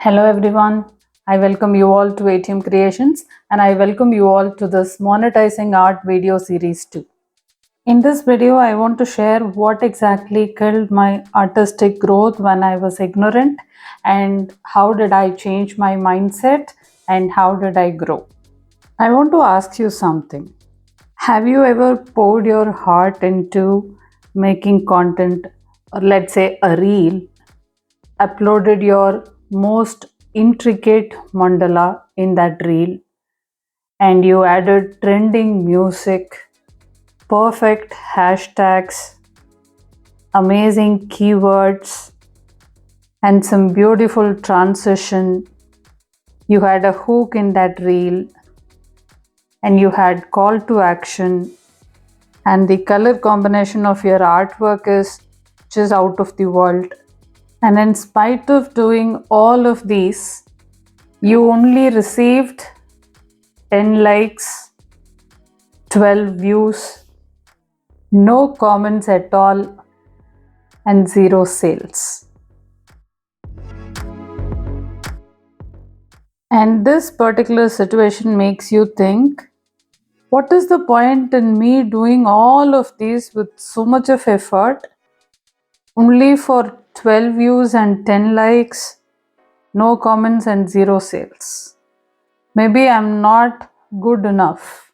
Hello everyone. I welcome you all to ATM Creations and I welcome you all to this monetizing art video series 2. In this video, I want to share what exactly killed my artistic growth when I was ignorant and how did I change my mindset and how did I grow. I want to ask you something. Have you ever poured your heart into making content, or let's say a reel, uploaded your most intricate mandala in that reel, and you added trending music, perfect hashtags, amazing keywords, and some beautiful transition? You had a hook in that reel, and you had call to action, and the color combination of your artwork is just out of the world. And in spite of doing all of these, you only received 10 likes, 12 views, no comments at all, and zero sales. And this particular situation makes you think, what is the point in me doing all of these with so much of effort only for 12 views and 10 likes, no comments, and zero sales? Maybe I'm not good enough.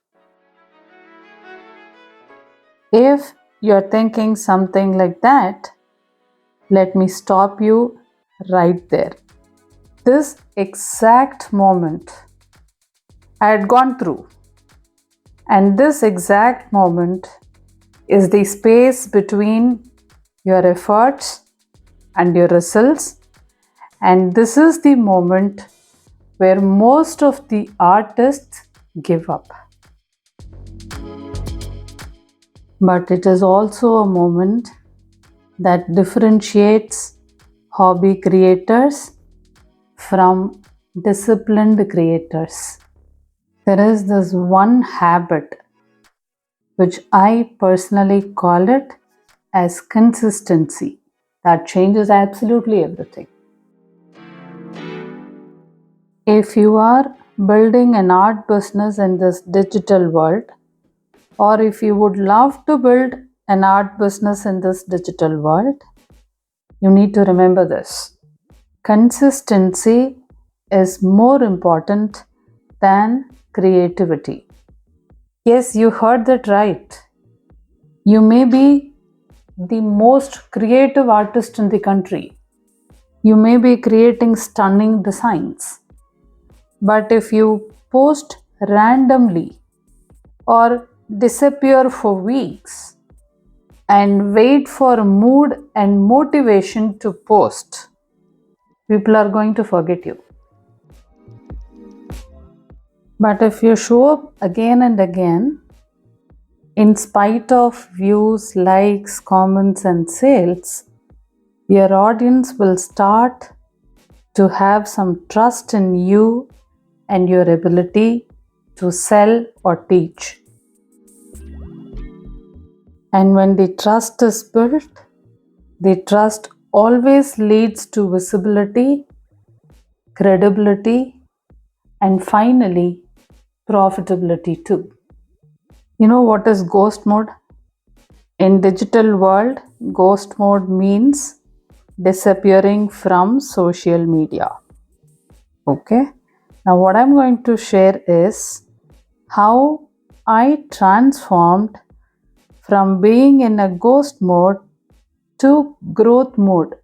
If you're thinking something like that, let me stop you right there. This exact moment I had gone through, and this exact moment is the space between your efforts and your results, and this is the moment where most of the artists give up. But it is also a moment that differentiates hobby creators from disciplined creators. There is this one habit which I personally call it as consistency that changes absolutely everything. If you are building an art business in this digital world, or if you would love to build an art business in this digital world, you need to remember this. Consistency is more important than creativity. Yes, you heard that right. You may be the most creative artist in the country. You may be creating stunning designs. But if you post randomly or disappear for weeks and wait for mood and motivation to post, people are going to forget you. But if you show up again and again, in spite of views, likes, comments, and sales, your audience will start to have some trust in you and your ability to sell or teach. And when the trust is built, the trust always leads to visibility, credibility, and finally, profitability too. You know what is ghost mode? In digital world, ghost mode means disappearing from social media. Okay? Now what I'm going to share is how I transformed from being in a ghost mode to growth mode.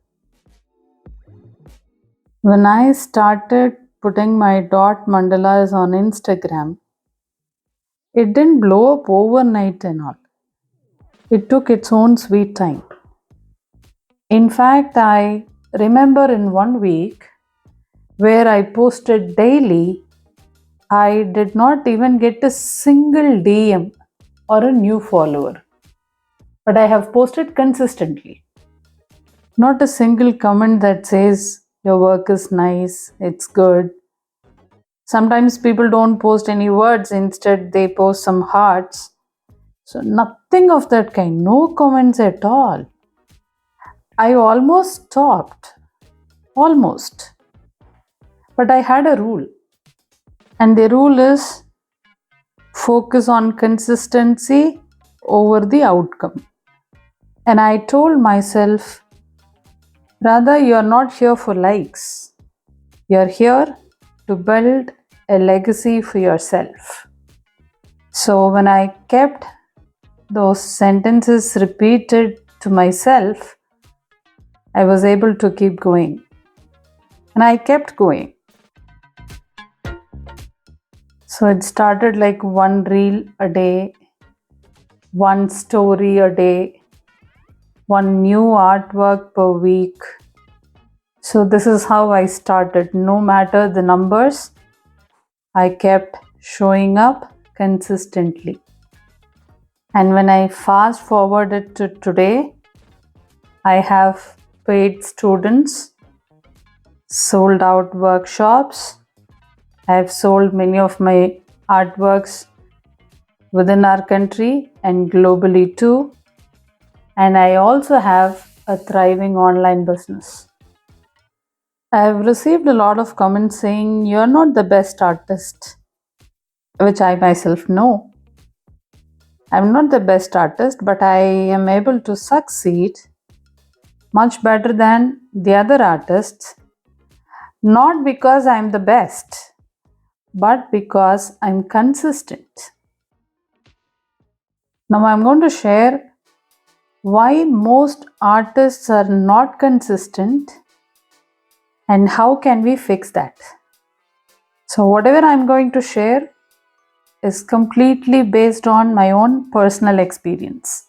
When I started putting my dot mandalas on Instagram, it didn't blow up overnight and all. It took its own sweet time. In fact, I remember in 1 week where I posted daily, I did not even get a single DM or a new follower. But I have posted consistently. Not a single comment that says your work is nice, it's good. Sometimes people don't post any words, instead, they post some hearts. So, nothing of that kind, no comments at all. I almost stopped. Almost. But I had a rule, and the rule is focus on consistency over the outcome. And I told myself, Radha, you are not here for likes. You are here to build a legacy for yourself. So when I kept those sentences repeated to myself, I was able to keep going. And I kept going. So it started like one reel a day, one story a day, one new artwork per week. So this is how I started. No matter the numbers, I kept showing up consistently. And when I fast forwarded to today, I have paid students, sold out workshops. I have sold many of my artworks within our country and globally too. And I also have a thriving online business. I have received a lot of comments saying you're not the best artist, which I myself know. I'm not the best artist, but I am able to succeed much better than the other artists, not because I'm the best, but because I'm consistent. Now I'm going to share why most artists are not consistent and how can we fix that. So whatever I'm going to share is completely based on my own personal experience.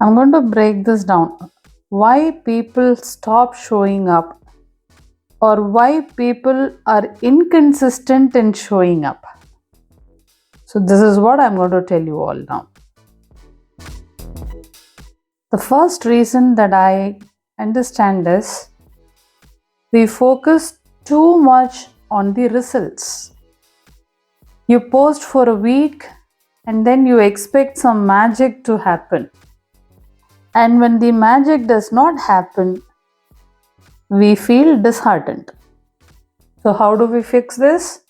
I'm going to break this down. Why people stop showing up, or why people are inconsistent in showing up. So this is what I'm going to tell you all now. The first reason that I understand is we focus too much on the results. You post for a week and then you expect some magic to happen. And when the magic does not happen, we feel disheartened. So how do we fix this?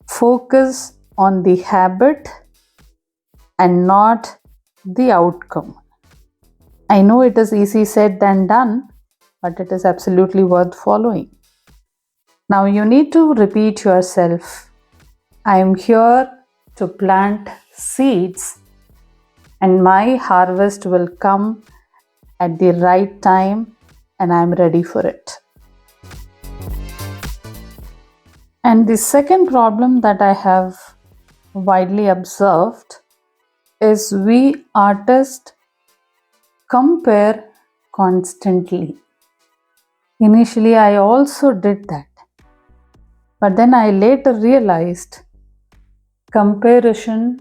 Focus on the habit and not the outcome. I know it is easy said than done, but it is absolutely worth following. Now you need to repeat yourself. I am here to plant seeds and my harvest will come at the right time and I am ready for it. And the second problem that I have widely observed is we artists compare constantly. Initially, I also did that. But then I later realized comparison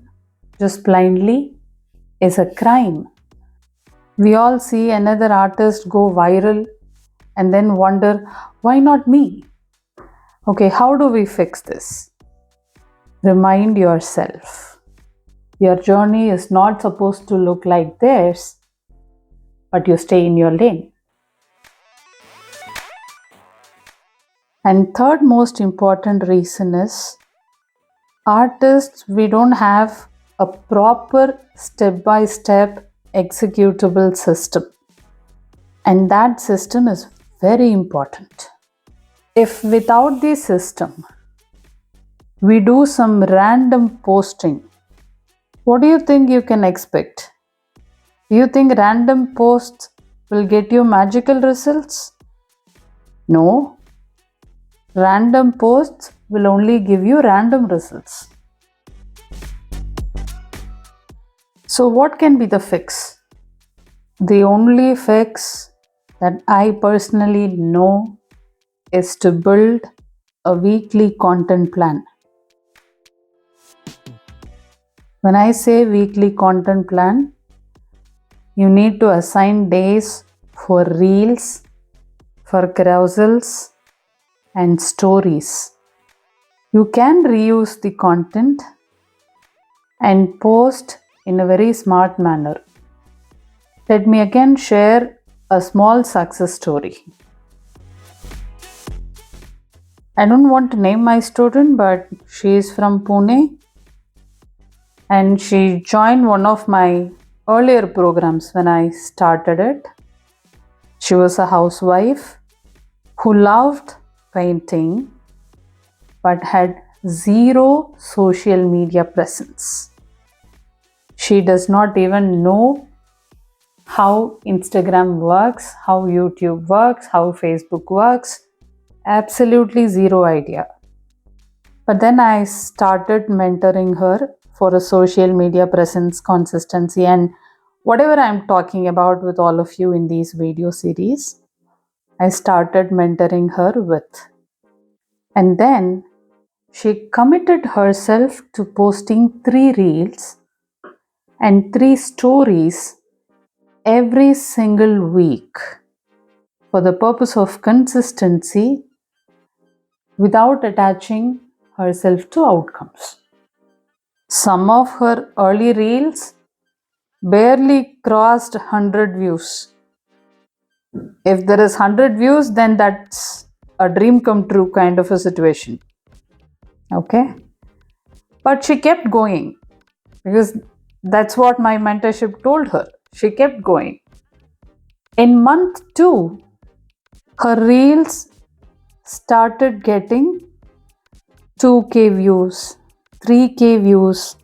just blindly is a crime. We all see another artist go viral and then wonder, why not me? Okay, how do we fix this? Remind yourself, your journey is not supposed to look like theirs, but you stay in your lane. And third most important reason is artists, we don't have a proper step-by-step executable system. And that system is very important. If without the system, we do some random posting, what do you think you can expect? Do you think random posts will get you magical results? No. Random posts will only give you random results. So what can be the fix? The only fix that I personally know is to build a weekly content plan. When I say weekly content plan, you need to assign days for reels, for carousels, and stories. You can reuse the content and post in a very smart manner. Let me again share a small success story. I don't want to name my student, but she is from Pune and she joined one of my earlier programs when I started it. She was a housewife who loved painting but had zero social media presence. She does not even know how Instagram works, how YouTube works, how Facebook works. Absolutely zero idea. But then I started mentoring her for a social media presence, consistency, and whatever I'm talking about with all of you in these video series, I started mentoring her with. And then she committed herself to posting 3 reels and 3 stories every single week for the purpose of consistency without attaching herself to outcomes. Some of her early reels barely crossed 100 views. If there is 100 views, then that's a dream come true kind of a situation. Okay? But she kept going because that's what my mentorship told her. She kept going. In month 2, her reels started getting 2K views, 3K views,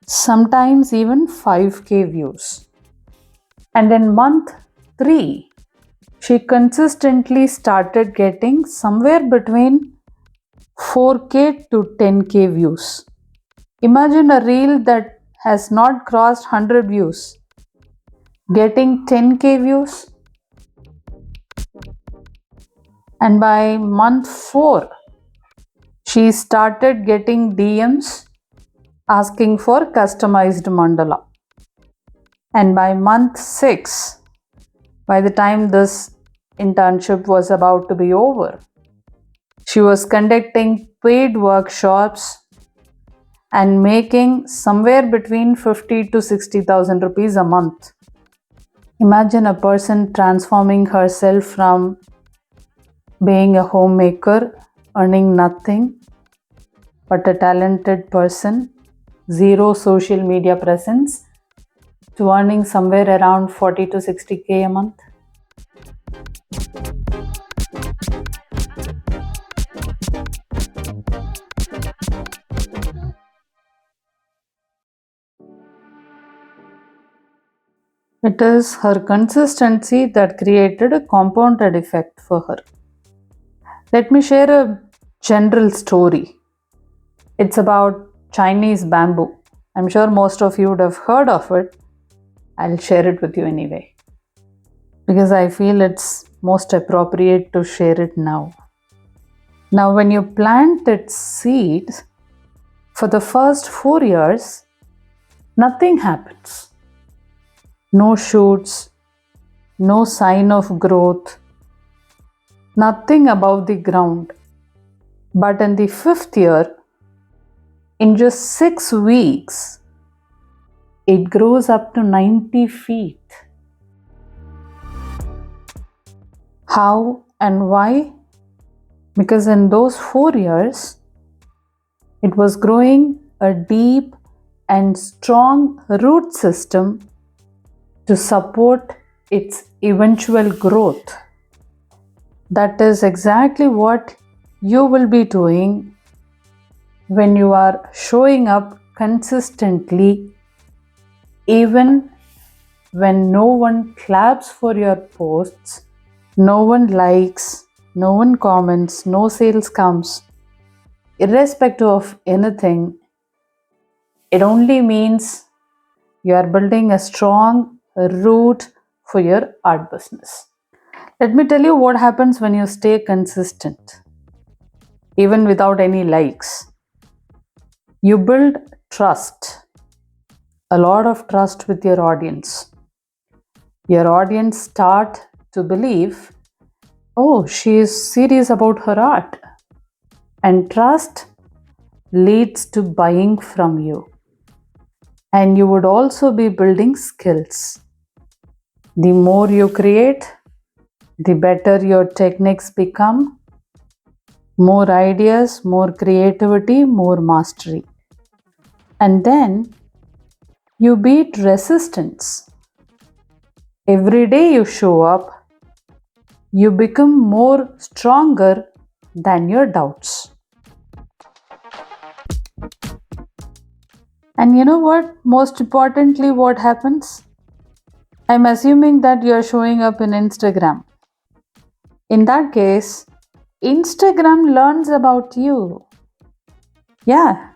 sometimes even 5K views. And in month 3, she consistently started getting somewhere between 4K to 10K views. Imagine a reel that has not crossed 100 views getting 10K views. And by month 4, she started getting DMs asking for customized mandala. And by month 6, by the time this internship was about to be over, she was conducting paid workshops and making somewhere between 50 to 60,000 rupees a month. Imagine a person transforming herself from being a homemaker, earning nothing, but a talented person, zero social media presence, to earning somewhere around 40 to 60K a month. It is her consistency that created a compounded effect for her. Let me share a general story. It's about Chinese bamboo. I'm sure most of you would have heard of it. I'll share it with you anyway, because I feel it's most appropriate to share it now. Now, when you plant its seeds, for the first 4 years, nothing happens. No shoots, no sign of growth, nothing above the ground. But in the 5th year, in just 6 weeks, it grows up to 90 feet. How and why? Because in those 4 years, it was growing a deep and strong root system to support its eventual growth. That is exactly what you will be doing when you are showing up consistently, even when no one claps for your posts, no one likes, no one comments, no sales comes. Irrespective of anything, it only means you are building a strong root for your art business. Let me tell you what happens when you stay consistent, even without any likes. You build trust, a lot of trust with your audience. Your audience start to believe, oh, she is serious about her art. And trust leads to buying from you. And you would also be building skills. The more you create, the better your techniques become. more ideas, more creativity, more mastery. And then you beat resistance. Every day you show up, you become more stronger than your doubts. And you know what? Most importantly, what happens? I'm assuming that you're showing up in Instagram. In that case, Instagram learns about you. Yeah,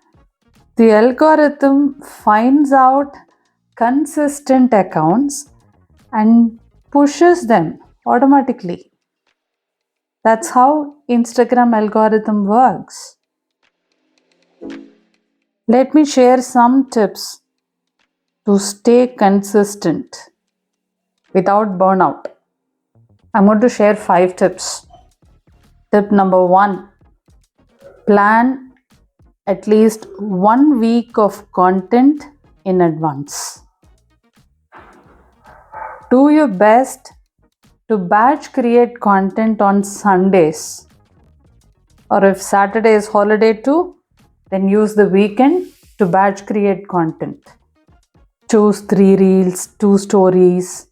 the algorithm finds out consistent accounts and pushes them automatically. That's how Instagram algorithm works. Let me share some tips to stay consistent without burnout. I'm going to share 5 tips. Tip number 1, plan at least 1 week of content in advance. Do your best to batch create content on Sundays, or if Saturday is holiday too, then use the weekend to batch create content. Choose 3 reels, 2 stories,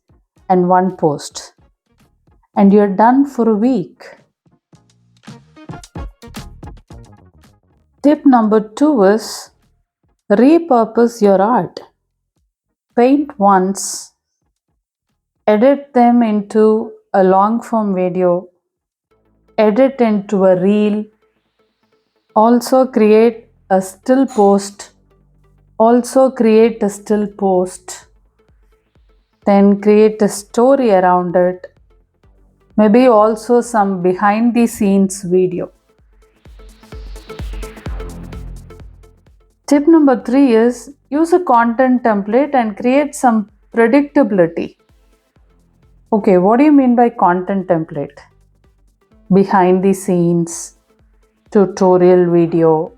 and 1 post, and you're done for a week. Tip number 2 is repurpose your art. Paint once, edit them into a long form video, edit into a reel, also create a still post, then create a story around it, maybe also some behind the scenes video. Tip number 3 is use a content template and create some predictability. Okay, what do you mean by content template? Behind the scenes, tutorial video,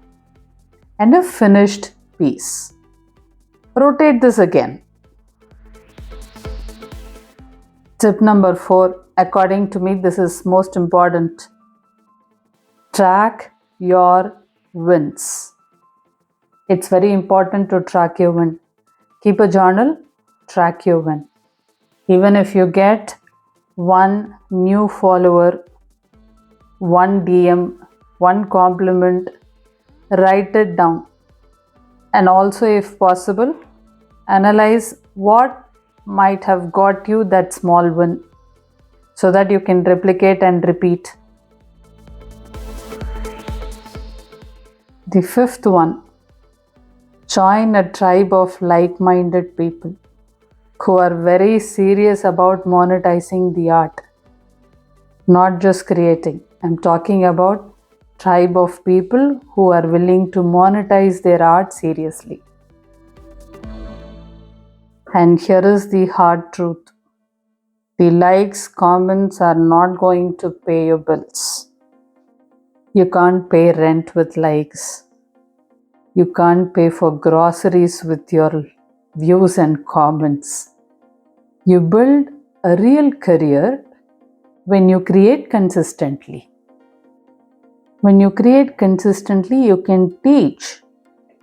and a finished piece. Rotate this again. Tip number 4, according to me, this is most important. Track your wins. It's very important to track your win. Keep a journal, track your win. Even if you get 1 new follower, 1 DM, 1 compliment, write it down. And also, if possible, analyze what might have got you that small win so that you can replicate and repeat. The 5th one, join a tribe of like-minded people who are very serious about monetizing the art, not just creating. I'm talking about tribe of people who are willing to monetize their art seriously. And here is the hard truth. The likes, comments are not going to pay your bills. You can't pay rent with likes. You can't pay for groceries with your views and comments. You build a real career when you create consistently. When you create consistently, you can teach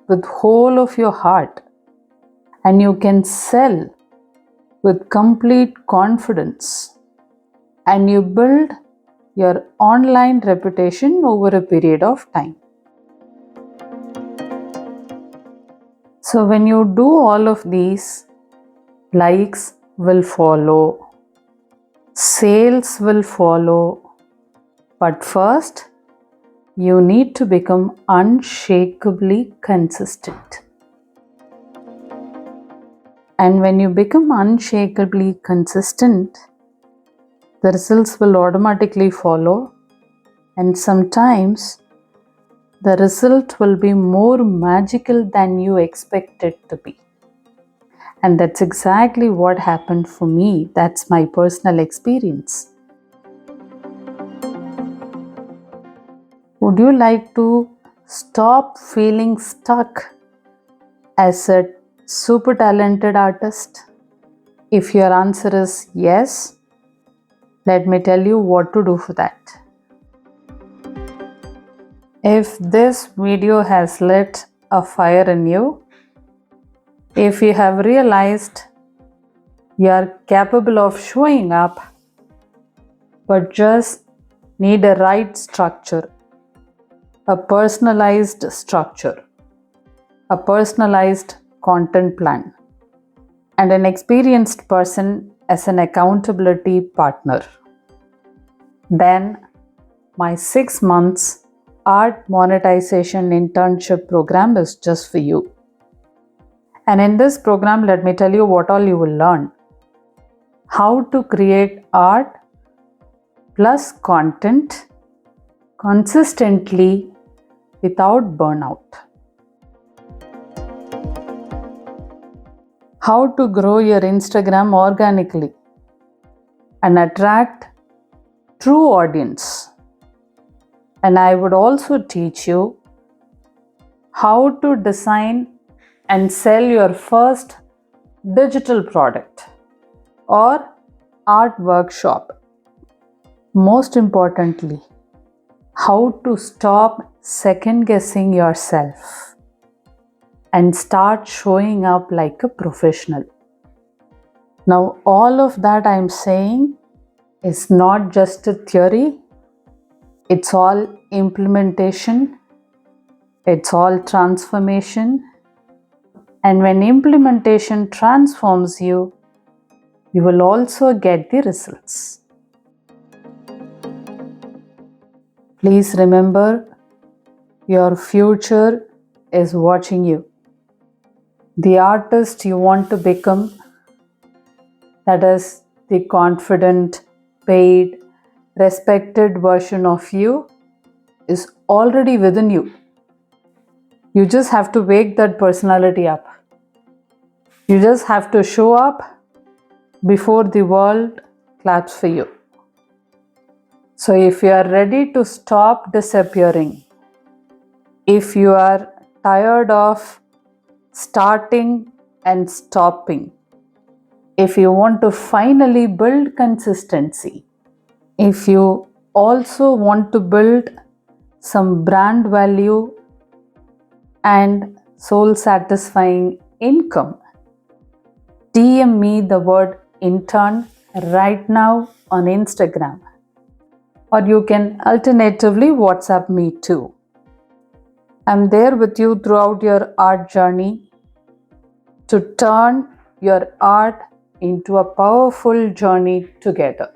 with whole of your heart, and you can sell with complete confidence, and you build your online reputation over a period of time. So when you do all of these, likes will follow, sales will follow, but first you need to become unshakably consistent. And when you become unshakably consistent, the results will automatically follow, and sometimes the result will be more magical than you expect it to be. And that's exactly what happened for me. That's my personal experience. Would you like to stop feeling stuck as a super talented artist? If your answer is yes, let me tell you what to do for that. If this video has lit a fire in you, if you have realized you are capable of showing up but just need a right structure, a personalized structure, a personalized content plan, and an experienced person as an accountability partner, then my 6 months ART Monetization internship program is just for you. And in this program, let me tell you what all you will learn. How to create art plus content consistently without burnout. How to grow your Instagram organically and attract true audience. And I would also teach you how to design and sell your first digital product or art workshop. Most importantly, how to stop second guessing yourself and start showing up like a professional. Now, all of that I'm saying is not just a theory, it's all implementation, it's all transformation. And when implementation transforms you, you will also get the results. Please remember, your future is watching you. The artist you want to become, that is the confident, paid, respected version of you, is already within you. You just have to wake that personality up. You just have to show up before the world claps for you. So if you are ready to stop disappearing, if you are tired of starting and stopping, if you want to finally build consistency, if you also want to build some brand value and soul satisfying income, DM me the word intern right now on Instagram, or you can alternatively WhatsApp me too. I'm there with you throughout your art journey to turn your art into a powerful journey together.